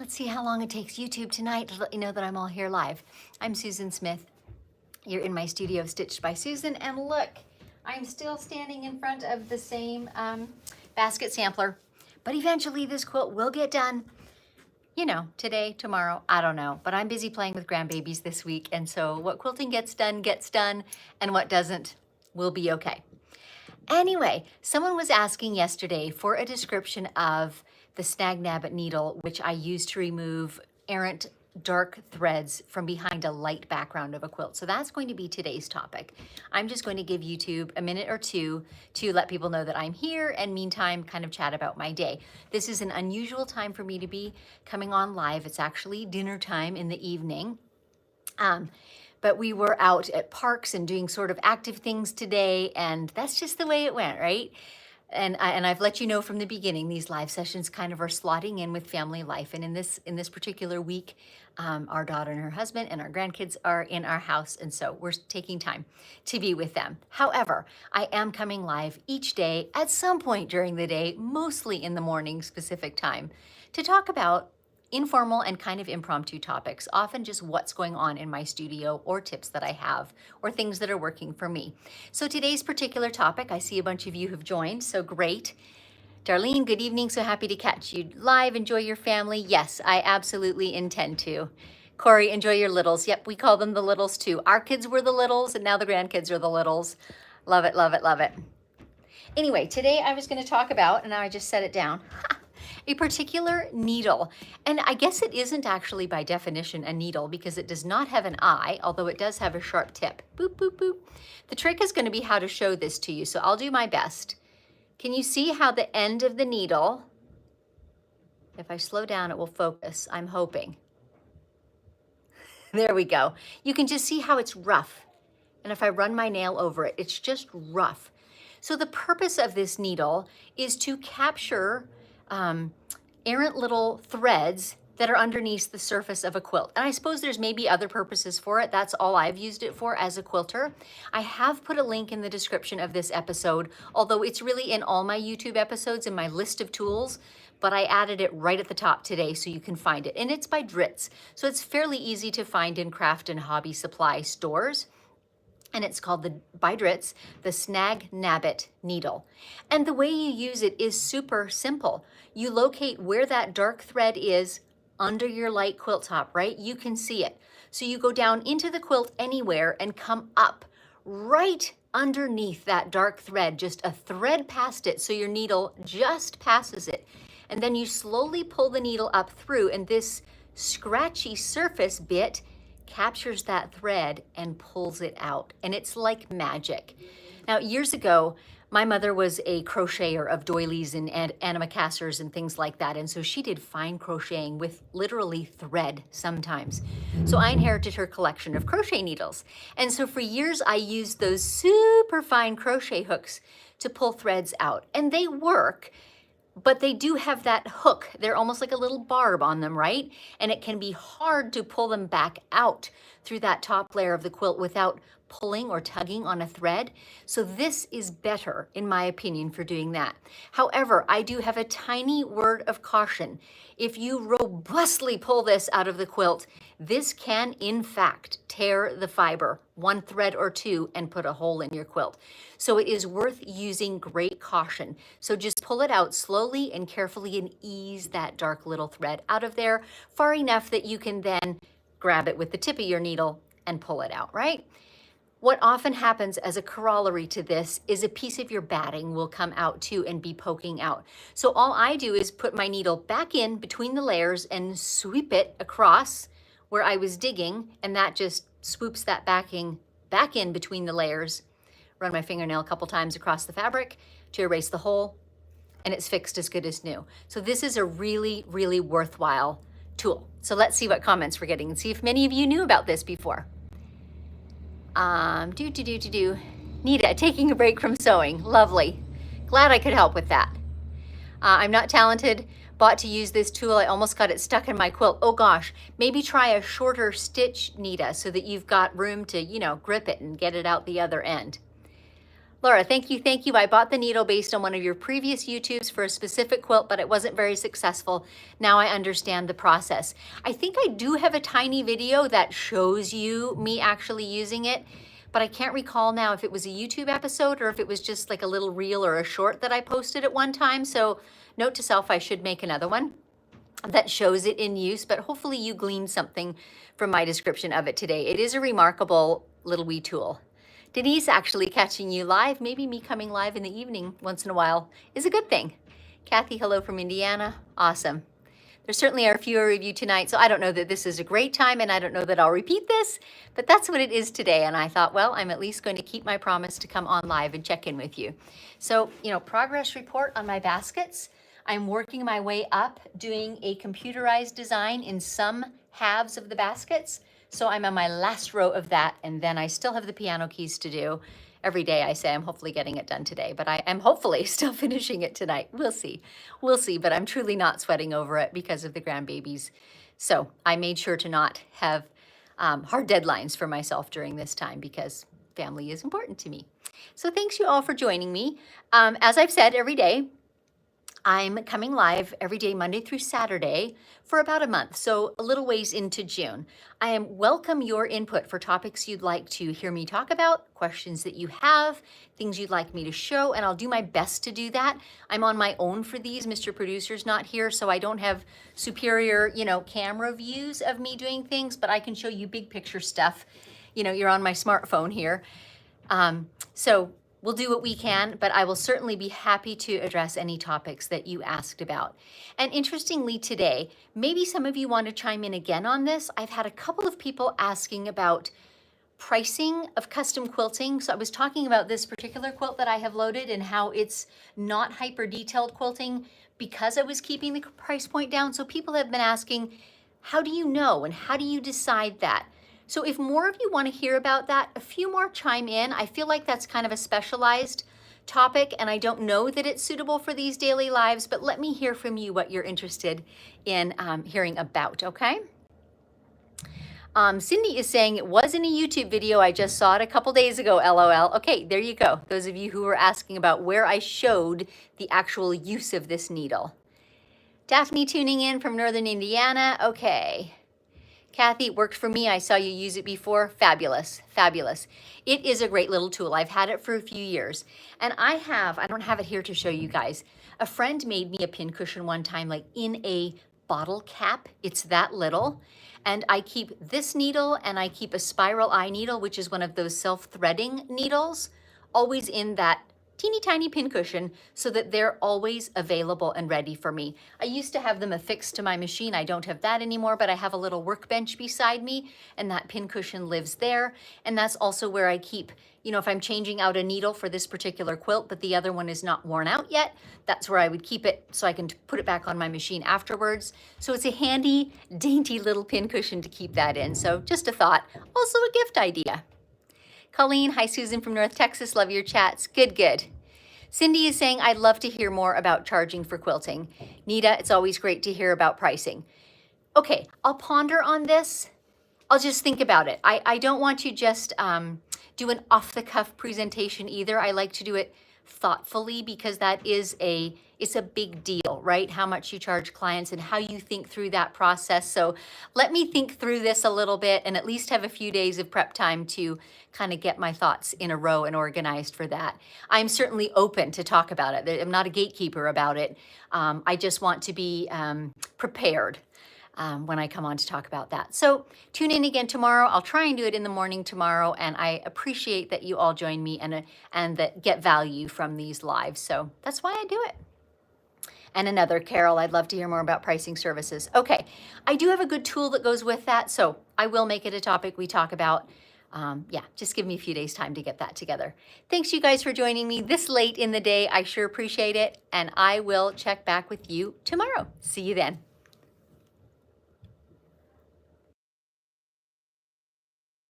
Let's see how long it takes YouTube tonight to let you know that I'm all here live. I'm Susan Smith. You're in my studio, Stitched by Susan, and look, I'm still standing in front of the same basket sampler, but eventually this quilt will get done. You know, today, tomorrow, I don't know, but I'm busy playing with grandbabies this week, and so what quilting gets done, and what doesn't will be okay. Anyway, someone was asking yesterday for a description of the snagnabbit needle, which I use to remove errant dark threads from behind a light background of a quilt. So that's going to be today's topic. I'm just going to give YouTube a minute or two to let people know that I'm here, and meantime kind of chat about my day. This is an unusual time for me to be coming on live. It's actually dinner time in the evening. But we were out at parks and doing sort of active things today, and that's just the way it went, right? And I've let you know from the beginning, these live sessions kind of are slotting in with family life. And in this particular week, our daughter and her husband and our grandkids are in our house, and so we're taking time to be with them. However, I am coming live each day at some point during the day, mostly in the morning specific time, to talk about informal and kind of impromptu topics, often just what's going on in my studio or tips that I have or things that are working for me. So today's particular topic, I see a bunch of you have joined, so great. Darlene, good evening, so happy to catch you live. Enjoy your family. Yes, I absolutely intend to. Corey, enjoy your littles. Yep, we call them the littles too. Our kids were the littles and now the grandkids are the littles. Love it, love it, love it. Anyway, today I was going to talk about, and now I just set it down, a particular needle. And I guess it isn't actually by definition a needle because it does not have an eye, although it does have a sharp tip. Boop, boop, boop. The trick is going to be how to show this to you, so I'll do my best. Can you see how the end of the needle, if I slow down, it will focus, I'm hoping. There we go. You can just see how it's rough. And if I run my nail over it, it's just rough. So the purpose of this needle is to capture errant little threads that are underneath the surface of a quilt. And I suppose there's maybe other purposes for it. That's all I've used it for as a quilter. I have put a link in the description of this episode, although it's really in all my YouTube episodes in my list of tools, but I added it right at the top today so you can find it. And it's by Dritz, so it's fairly easy to find in craft and hobby supply stores. And it's called by Dritz, the Snagnabbit needle. And the way you use it is super simple. You locate where that dark thread is under your light quilt top, right? You can see it. So you go down into the quilt anywhere and come up right underneath that dark thread, just a thread past it, so your needle just passes it. And then you slowly pull the needle up through, and this scratchy surface bit captures that thread and pulls it out, and it's like magic. Now, years ago, my mother was a crocheter of doilies and antimacassars and things like that, and so she did fine crocheting with literally thread sometimes. So I inherited her collection of crochet needles, and so for years I used those super fine crochet hooks to pull threads out, and they work. But they do have that hook. They're almost like a little barb on them, right? And it can be hard to pull them back out through that top layer of the quilt without pulling or tugging on a thread. So this is better, in my opinion, for doing that. However, I do have a tiny word of caution. If you robustly pull this out of the quilt, this can, in fact, tear the fiber, one thread or two, and put a hole in your quilt. So it is worth using great caution. So just pull it out slowly and carefully and ease that dark little thread out of there far enough that you can then grab it with the tip of your needle and pull it out, right? What often happens as a corollary to this is a piece of your batting will come out too and be poking out. So all I do is put my needle back in between the layers and sweep it across where I was digging, and that just swoops that backing back in between the layers. Run my fingernail a couple times across the fabric to erase the hole, and it's fixed as good as new. So this is a really, really worthwhile tool. So let's see what comments we're getting and see if many of you knew about this before. Nita, taking a break from sewing. Lovely. Glad I could help with that. I'm not talented. Bought to use this tool. I almost got it stuck in my quilt. Oh gosh, maybe try a shorter stitch, Nita, so that you've got room to, grip it and get it out the other end. Laura, thank you, thank you. I bought the needle based on one of your previous YouTubes for a specific quilt, but it wasn't very successful. Now I understand the process. I think I do have a tiny video that shows you me actually using it, but I can't recall now if it was a YouTube episode or if it was just like a little reel or a short that I posted at one time. So note to self, I should make another one that shows it in use, but hopefully you gleaned something from my description of it today. It is a remarkable little wee tool. Denise, actually catching you live, maybe me coming live in the evening once in a while is a good thing. Kathy, hello from Indiana. Awesome. There certainly are fewer of you tonight, so I don't know that this is a great time, and I don't know that I'll repeat this, but that's what it is today. And I thought, well, I'm at least going to keep my promise to come on live and check in with you. So, progress report on my baskets. I'm working my way up, doing a computerized design in some halves of the baskets. So I'm on my last row of that, and then I still have the piano keys to do. Every day I say I'm hopefully getting it done today, but I am hopefully still finishing it tonight. We'll see. We'll see, but I'm truly not sweating over it because of the grandbabies. So I made sure to not have hard deadlines for myself during this time because family is important to me. So thanks you all for joining me. As I've said every day, I'm coming live every day, Monday through Saturday, for about a month, so a little ways into June. I welcome your input for topics you'd like to hear me talk about, questions that you have, things you'd like me to show, and I'll do my best to do that. I'm on my own for these. Mr. Producer's not here, so I don't have superior, camera views of me doing things, but I can show you big picture stuff. You're on my smartphone here. So we'll do what we can, but I will certainly be happy to address any topics that you asked about. And interestingly today, maybe some of you want to chime in again on this. I've had a couple of people asking about pricing of custom quilting. So I was talking about this particular quilt that I have loaded and how it's not hyper detailed quilting because I was keeping the price point down. So people have been asking, how do you know and how do you decide that? So if more of you want to hear about that, a few more chime in. I feel like that's kind of a specialized topic, and I don't know that it's suitable for these daily lives, but let me hear from you what you're interested in hearing about, okay? Cindy is saying it was in a YouTube video. I just saw it a couple days ago, LOL. Okay, there you go. Those of you who were asking about where I showed the actual use of this needle. Daphne tuning in from Northern Indiana. Okay. Kathy, it worked for me. I saw you use it before. Fabulous, fabulous. It is a great little tool. I've had it for a few years. And I don't have it here to show you guys. A friend made me a pincushion one time, like in a bottle cap. It's that little. And I keep this needle and I keep a spiral eye needle, which is one of those self-threading needles, always in that teeny tiny pincushion so that they're always available and ready for me. I used to have them affixed to my machine. I don't have that anymore, but I have a little workbench beside me and that pincushion lives there. And that's also where I keep, if I'm changing out a needle for this particular quilt, but the other one is not worn out yet, that's where I would keep it so I can put it back on my machine afterwards. So it's a handy, dainty little pincushion to keep that in. So just a thought, also a gift idea. Colleen, hi Susan from North Texas, love your chats. Good, good. Cindy is saying, I'd love to hear more about charging for quilting. Nita, it's always great to hear about pricing. Okay, I'll ponder on this. I'll just think about it. I don't want to just do an off-the-cuff presentation either. I like to do it thoughtfully because that is it's a big deal, right? How much you charge clients and how you think through that process. So let me think through this a little bit and at least have a few days of prep time to kind of get my thoughts in a row and organized for that. I'm certainly open to talk about it. I'm not a gatekeeper about it. I just want to be prepared when I come on to talk about that. So tune in again tomorrow. I'll try and do it in the morning tomorrow, and I appreciate that you all join me and that get value from these lives. So that's why I do it. And another, Carol, I'd love to hear more about pricing services. Okay, I do have a good tool that goes with that, so I will make it a topic we talk about. Yeah, just give me a few days time to get that together. Thanks you guys for joining me this late in the day. I sure appreciate it, and I will check back with you tomorrow. See you then.